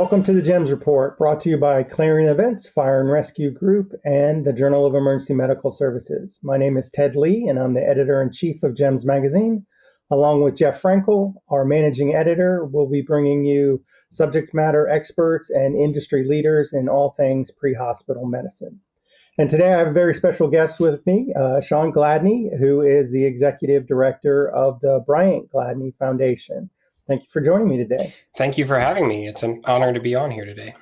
Welcome to the JEMS Report, brought to you by Clarion Events, Fire and Rescue Group, and the Journal of Emergency Medical Services. My name is Ted Lee, and I'm the editor-in-chief of JEMS Magazine. Along with Jeff Frankel, our managing editor, we'll be bringing you subject matter experts and industry leaders in all things pre-hospital medicine. And today I have a very special guest with me, Shaun Gladney, who is the executive director of the Bryant Gladney Foundation. Thank you for joining me today. Thank you for having me. It's an honor to be on here today.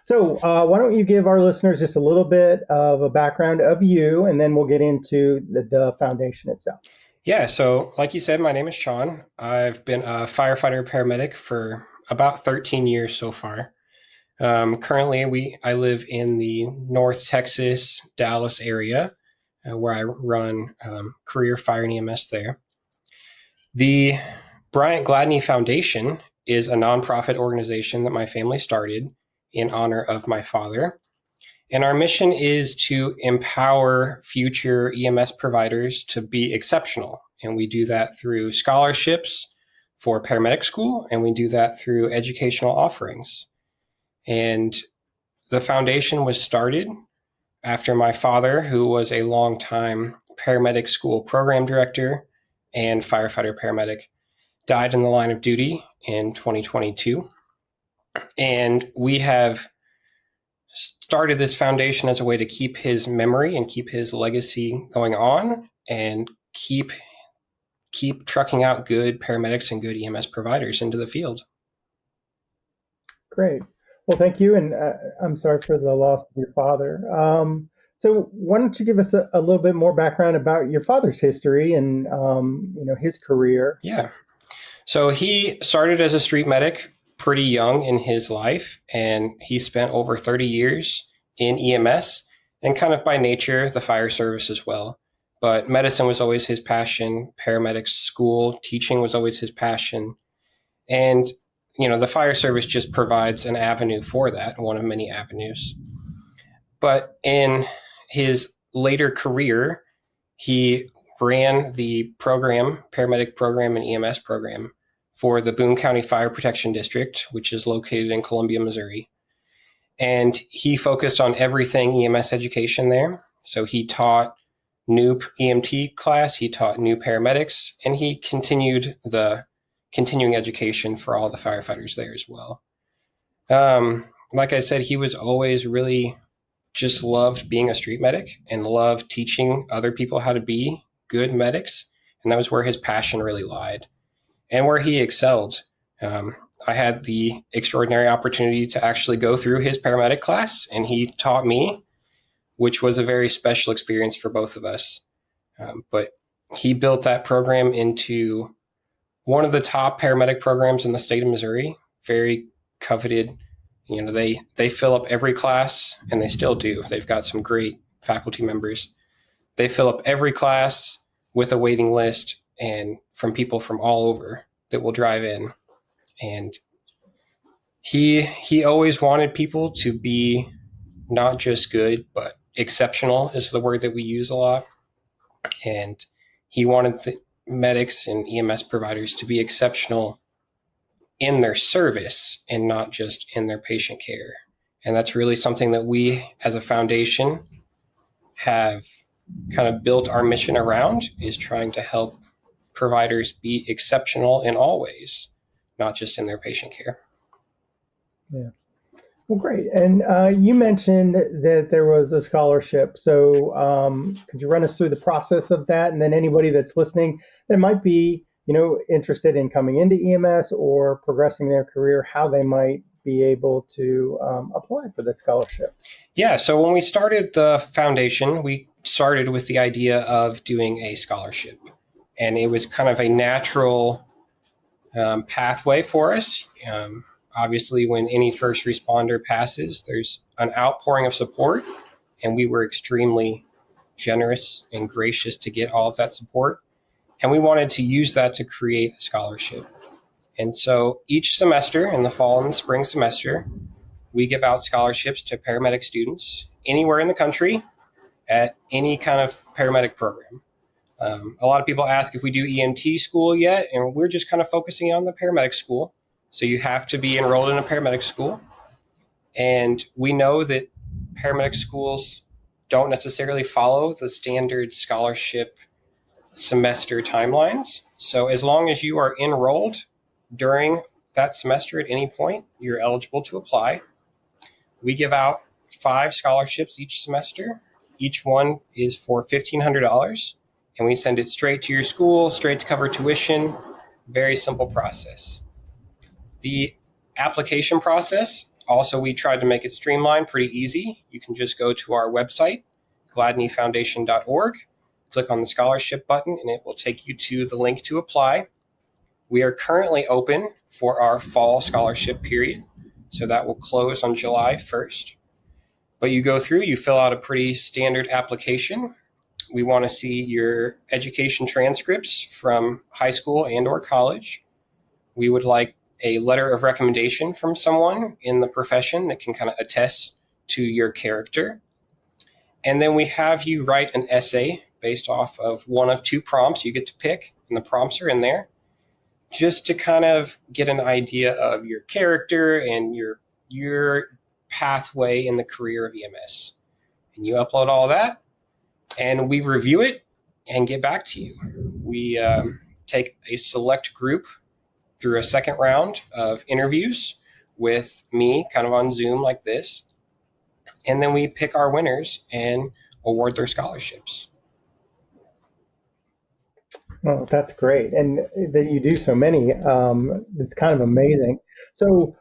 So why don't you give our listeners just a little bit of a background of you, and then we'll get into the foundation itself. Yeah, so like you said, my name is Shaun. I've been a firefighter paramedic for about 13 years so far. Currently, I live in the North Texas, Dallas area, where I run career fire and EMS there. The Bryant Gladney Foundation is a nonprofit organization that my family started in honor of my father. And our mission is to empower future EMS providers to be exceptional. And we do that through scholarships for paramedic school, and we do that through educational offerings. And the foundation was started after my father, who was a longtime paramedic school program director and firefighter paramedic, died in the line of duty in 2022. And we have started this foundation as a way to keep his memory and keep his legacy going on and keep trucking out good paramedics and good EMS providers into the field. Great. Well, thank you. And I'm sorry for the loss of your father. So why don't you give us a little bit more background about your father's history and his career? Yeah. So he started as a street medic pretty young in his life, and he spent over 30 years in EMS and kind of by nature, the fire service as well. But medicine was always his passion. Paramedic school, teaching was always his passion. And, the fire service just provides an avenue for that, one of many avenues. But in his later career, he ran the paramedic program and EMS program for the Boone County Fire Protection District, which is located in Columbia, Missouri. And he focused on everything EMS education there. So he taught new EMT class, he taught new paramedics, and he continued the continuing education for all the firefighters there as well. Like I said, he was always really just loved being a street medic and loved teaching other people how to be good medics. And that was where his passion really lied and where he excelled. I had the extraordinary opportunity to actually go through his paramedic class, and he taught me, which was a very special experience for both of us. But he built that program into one of the top paramedic programs in the state of Missouri, very coveted. They fill up every class, and they still do. They've got some great faculty members. They fill up every class with a waiting list and from people from all over that will drive in. And he always wanted people to be not just good, but exceptional is the word that we use a lot. And he wanted the medics and EMS providers to be exceptional in their service and not just in their patient care. And that's really something that we as a foundation have kind of built our mission around, is trying to help providers be exceptional in all ways, not just in their patient care. Yeah. Well, great. And you mentioned that there was a scholarship. So could you run us through the process of that? And then anybody that's listening that might be, interested in coming into EMS or progressing their career, how they might be able to apply for that scholarship. Yeah. So when we started the foundation, we started with the idea of doing a scholarship. And it was kind of a natural pathway for us. Obviously, when any first responder passes, there's an outpouring of support, and we were extremely generous and gracious to get all of that support. And we wanted to use that to create a scholarship. And so each semester, in the fall and the spring semester, we give out scholarships to paramedic students anywhere in the country at any kind of paramedic program. A lot of people ask if we do EMT school yet, and we're just kind of focusing on the paramedic school. So you have to be enrolled in a paramedic school. And we know that paramedic schools don't necessarily follow the standard scholarship semester timelines. So as long as you are enrolled during that semester at any point, you're eligible to apply. We give out 5 scholarships each semester. Each one is for $1,500, and we send it straight to your school, straight to cover tuition. Very simple process. The application process, also, we tried to make it streamlined, pretty easy. You can just go to our website, gladneyfoundation.org, click on the scholarship button, and it will take you to the link to apply. We are currently open for our fall scholarship period, so that will close on July 1st. But you go through, you fill out a pretty standard application. We want to see your education transcripts from high school and or college. We would like a letter of recommendation from someone in the profession that can kind of attest to your character. And then we have you write an essay based off of one of 2 prompts you get to pick, and the prompts are in there, just to kind of get an idea of your character and your pathway in the career of EMS. And you upload all that, and we review it and get back to you. We take a select group through a second round of interviews with me, kind of on Zoom like this. And then we pick our winners and award their scholarships. Oh, that's great. And that you do so many, it's kind of amazing. So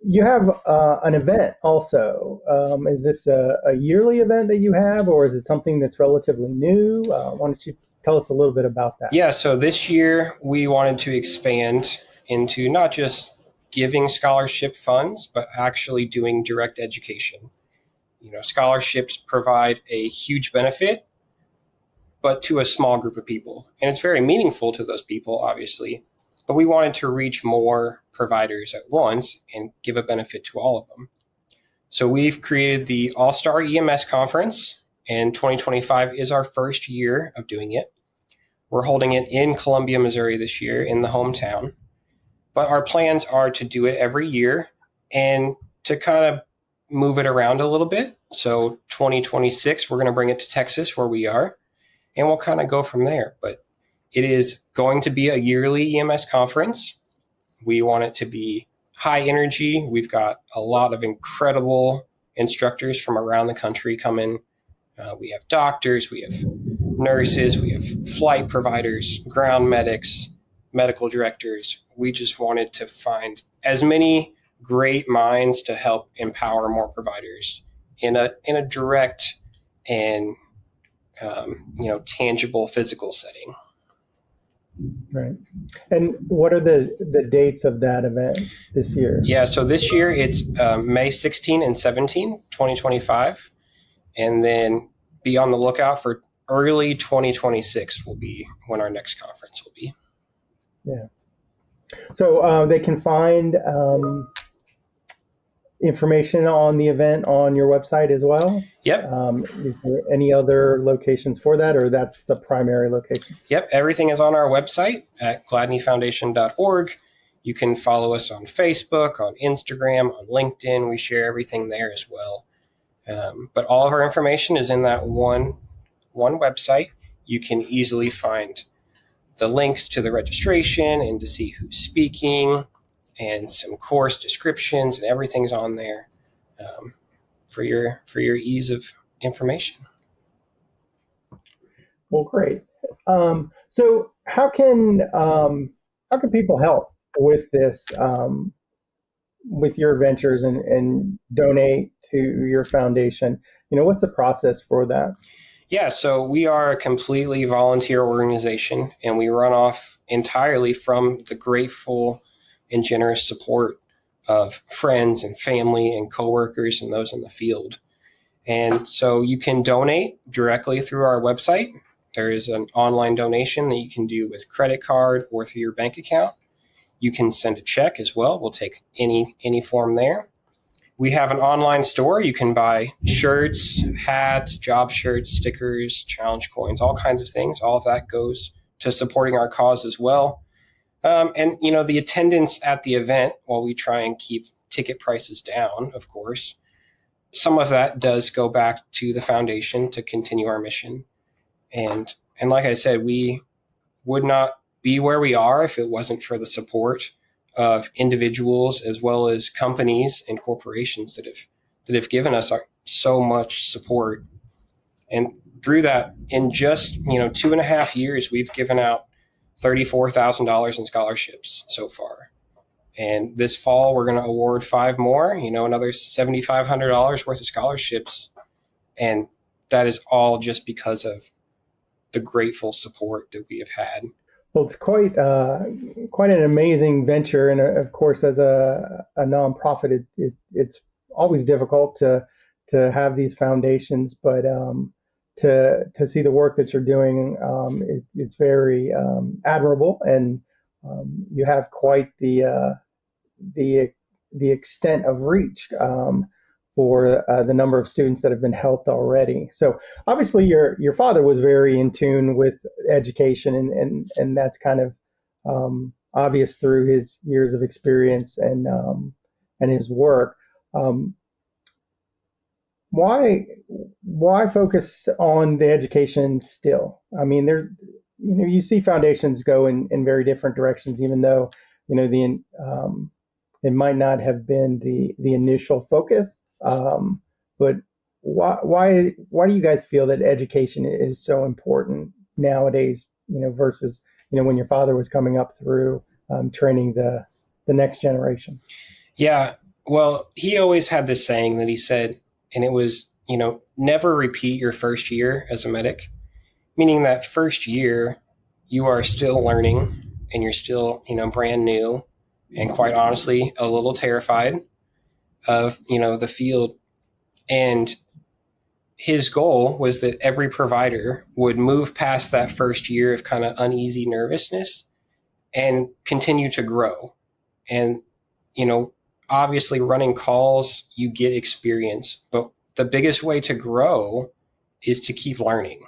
you have an event also. Is this a yearly event that you have, or is it something that's relatively new? Why don't you tell us a little bit about that? Yeah, so this year we wanted to expand into not just giving scholarship funds, but actually doing direct education. You know, scholarships provide a huge benefit, but to a small group of people. And it's very meaningful to those people, obviously. But we wanted to reach more providers at once and give a benefit to all of them. So we've created the All Star EMS Conference, and 2025 is our first year of doing it. We're holding it in Columbia, Missouri this year, in the hometown. But our plans are to do it every year and to kind of move it around a little bit. So 2026, we're going to bring it to Texas, where we are, and we'll kind of go from there. But it is going to be a yearly EMS conference. We want it to be high energy. We've got a lot of incredible instructors from around the country coming. We have doctors, we have nurses, we have flight providers, ground medics, medical directors. We just wanted to find as many great minds to help empower more providers in a direct and tangible physical setting. Right. And what are the dates of that event this year? Yeah, so this year it's May 16 and 17, 2025. And then be on the lookout for early 2026 will be when our next conference will be. Yeah. So they can find information on the event on your website as well? Yep. Is there any other locations for that, or that's the primary location? Yep. Everything is on our website at gladneyfoundation.org. You can follow us on Facebook, on Instagram, on LinkedIn. We share everything there as well. But all of our information is in that one website. You can easily find the links to the registration and to see who's speaking and some course descriptions, and everything's on there for your ease of information. Well, great. So how can people help with this, with your ventures and donate to your foundation? What's the process for that? Yeah, so we are a completely volunteer organization, and we run off entirely from the grateful and generous support of friends and family and coworkers and those in the field. And so you can donate directly through our website. There is an online donation that you can do with credit card or through your bank account. You can send a check as well. We'll take any form there. We have an online store. You can buy shirts, hats, job shirts, stickers, challenge coins, all kinds of things. All of that goes to supporting our cause as well. And, you know, the attendance at the event, while we try and keep ticket prices down, of course, some of that does go back to the foundation to continue our mission. And like I said, we would not be where we are if it wasn't for the support of individuals as well as companies and corporations that have given us so much support. And through that, in just 2.5 years, we've given out $34,000 in scholarships so far. And this fall, we're going to award 5 more, another $7,500 worth of scholarships. And that is all just because of the grateful support that we have had. Well, it's quite an amazing venture, and of course, as a nonprofit, it's always difficult to have these foundations, but to see the work that you're doing, it's very admirable, and you have quite the extent of reach for the number of students that have been helped already. So obviously your father was very in tune with education, and that's kind of obvious through his years of experience and his work. Why focus on the education still? I mean, you see foundations go in very different directions, even though it might not have been the initial focus. But why do you guys feel that education is so important nowadays, versus, when your father was coming up through training the next generation? Yeah, well, he always had this saying that he said, and it was, never repeat your first year as a medic, meaning that first year you are still learning and you're still, brand new and quite honestly a little terrified of, the field. And his goal was that every provider would move past that first year of kind of uneasy nervousness and continue to grow. And, obviously running calls, you get experience, but the biggest way to grow is to keep learning.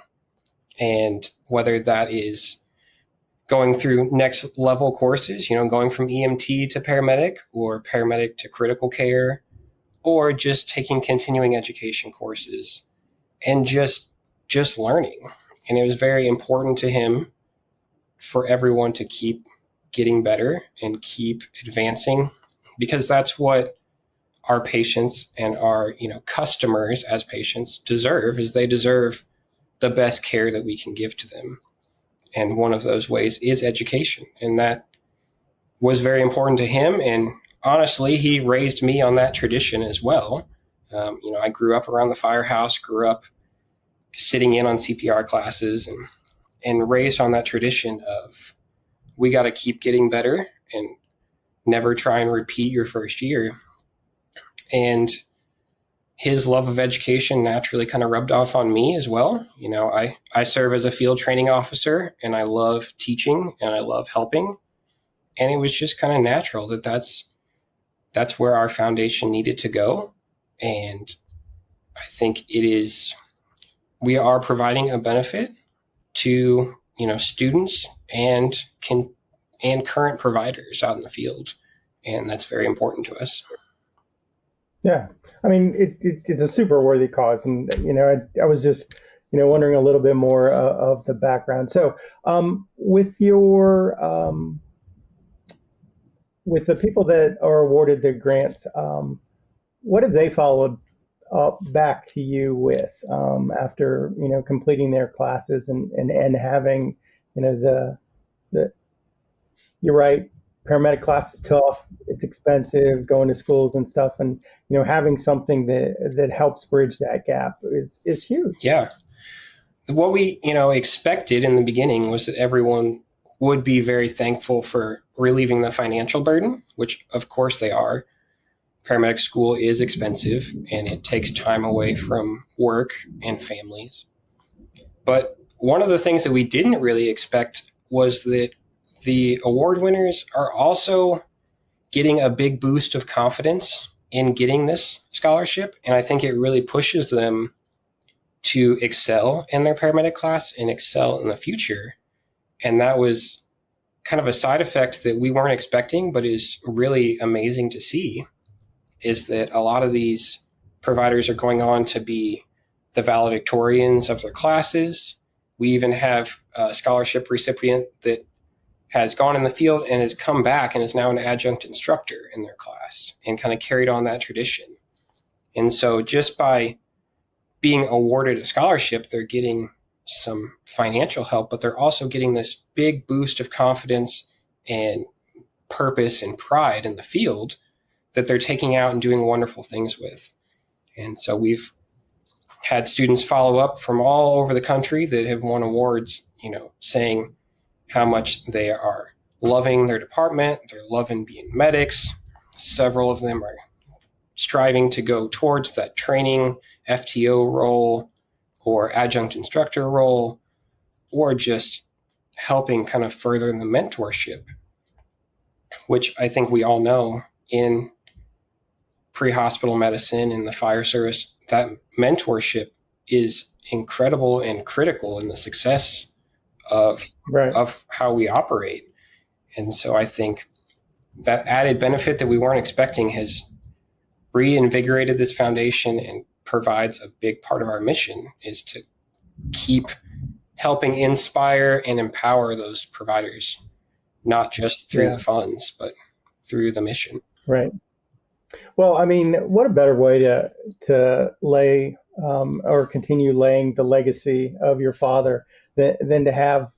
And whether that is going through next level courses, going from EMT to paramedic or paramedic to critical care, or just taking continuing education courses and just learning. And it was very important to him for everyone to keep getting better and keep advancing, because that's what our patients and our customers as patients deserve. Is they deserve the best care that we can give to them. And one of those ways is education. And that was very important to him. And honestly, he raised me on that tradition as well. I grew up around the firehouse, grew up sitting in on CPR classes, and raised on that tradition of we got to keep getting better and never try and repeat your first year. And his love of education naturally kind of rubbed off on me as well. I serve as a field training officer, and I love teaching and I love helping. And it was just kind of natural that that's where our foundation needed to go. And I think we are providing a benefit to, students and current providers out in the field. And that's very important to us. Yeah. I mean, it's a super worthy cause. And, I was just, wondering a little bit more of the background. So with the people that are awarded the grants, what have they followed up back to you with after, completing their classes and having, the you're right, paramedic class is tough, it's expensive, going to schools and stuff, and having something that helps bridge that gap is huge. Yeah. What we expected in the beginning was that everyone would be very thankful for relieving the financial burden, which of course they are. Paramedic school is expensive and it takes time away from work and families. But one of the things that we didn't really expect was that the award winners are also getting a big boost of confidence in getting this scholarship. And I think it really pushes them to excel in their paramedic class and excel in the future. And that was kind of a side effect that we weren't expecting, but is really amazing to see, is that a lot of these providers are going on to be the valedictorians of their classes. We even have a scholarship recipient that has gone in the field and has come back and is now an adjunct instructor in their class and kind of carried on that tradition. And so just by being awarded a scholarship, they're getting some financial help, but they're also getting this big boost of confidence and purpose and pride in the field that they're taking out and doing wonderful things with. And so we've had students follow up from all over the country that have won awards, saying how much they are loving their department, they're loving being medics. Several of them are striving to go towards that training FTO role or adjunct instructor role, or just helping kind of further the mentorship, which I think we all know in pre-hospital medicine and the fire service, that mentorship is incredible and critical in the success of how we operate. And so I think that added benefit that we weren't expecting has reinvigorated this foundation and provides a big part of our mission, is to keep helping inspire and empower those providers, not just through the funds, but through the mission. Right. Well, I mean, what a better way to lay or continue laying the legacy of your father than to have,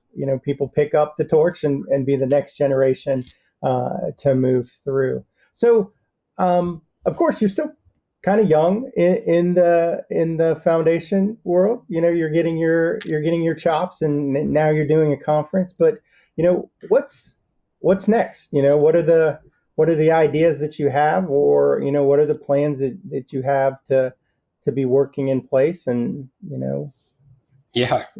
people pick up the torch and be the next generation to move through. So, of course, you're still kind of young in the foundation world. You're getting your chops, and now you're doing a conference. But what's next? What are the ideas that you have, or what are the plans that you have to be working in place? And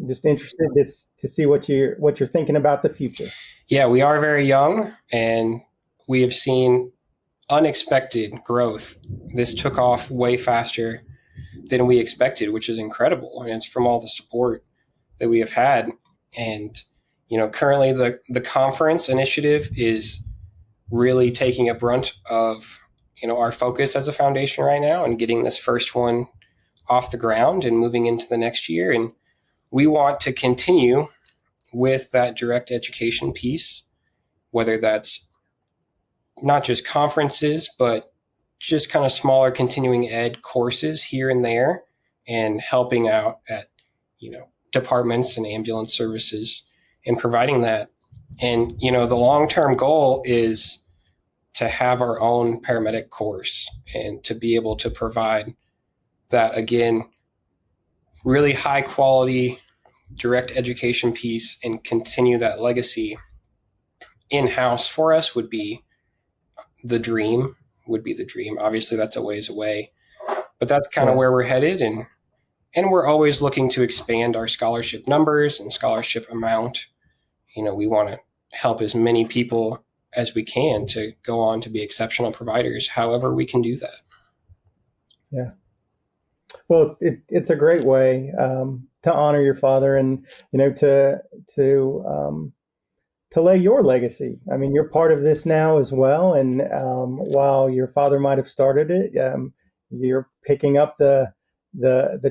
just interested to see what you're thinking about the future. Yeah, we are very young, and we have seen unexpected growth. This took off way faster than we expected, which is incredible. And it's from all the support that we have had. And, currently the conference initiative is really taking a brunt of, our focus as a foundation right now, and getting this first one off the ground and moving into the next year. And we want to continue with that direct education piece, whether that's not just conferences, but just kind of smaller continuing ed courses here and there, and helping out at, departments and ambulance services and providing that. And, the long-term goal is to have our own paramedic course and to be able to provide that, again, really high quality direct education piece and continue that legacy in-house for us would be the dream. Obviously that's a ways away, but that's kind of where we're headed. And we're always looking to expand our scholarship numbers and scholarship amount. We want to help as many people as we can to go on to be exceptional providers, however we can do that. Yeah. Well, it's a great way to honor your father, and to lay your legacy. I mean, you're part of this now as well, and while your father might have started it, you're picking up the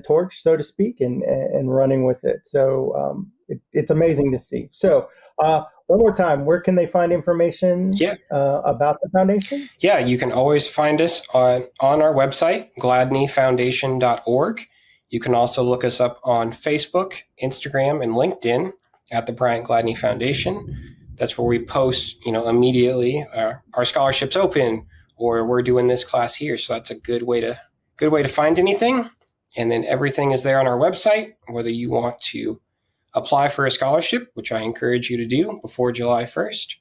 torch, so to speak, and running with it. So it's amazing to see. So one more time, where can they find information about the foundation? Yeah, you can always find us on our website, gladneyfoundation.org. You can also look us up on Facebook, Instagram, and LinkedIn at the Bryant Gladney Foundation. That's where we post, immediately our scholarships open, or we're doing this class here. So that's a good way to find anything. And then everything is there on our website, whether you want to apply for a scholarship, which I encourage you to do before July 1st,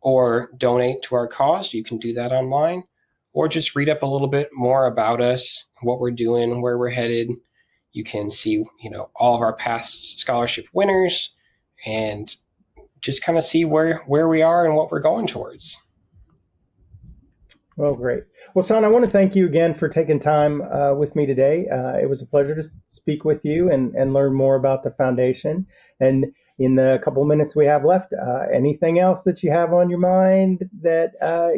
or donate to our cause. You can do that online, or just read up a little bit more about us, what we're doing, where we're headed. You can see, all of our past scholarship winners, and just kind of see where we are and what we're going towards. Well, great. Well, Shaun, I want to thank you again for taking time with me today. It was a pleasure to speak with you and learn more about the foundation. And in the couple minutes we have left, anything else that you have on your mind that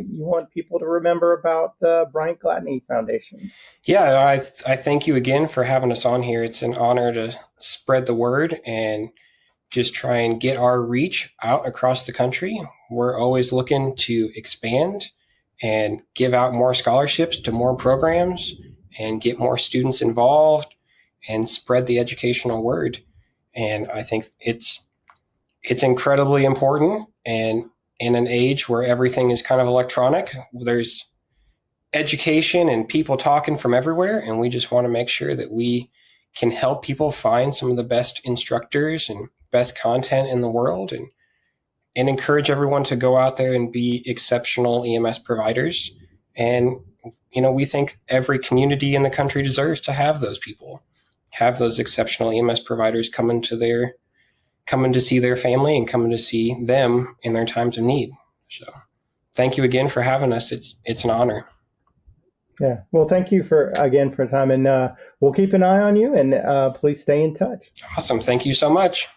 you want people to remember about the Bryant Gladney Foundation? Yeah, I thank you again for having us on here. It's an honor to spread the word and just try and get our reach out across the country. We're always looking to expand and give out more scholarships to more programs and get more students involved and spread the educational word. And I think it's incredibly important. And in an age where everything is kind of electronic, there's education and people talking from everywhere. And we just want to make sure that we can help people find some of the best instructors and best content in the world, and encourage everyone to go out there and be exceptional EMS providers. And, we think every community in the country deserves to have those people, have those exceptional EMS providers coming to see their family and coming to see them in their times of need. So thank you again for having us. It's an honor. Yeah. Well, thank you for time, and we'll keep an eye on you, and please stay in touch. Awesome. Thank you so much.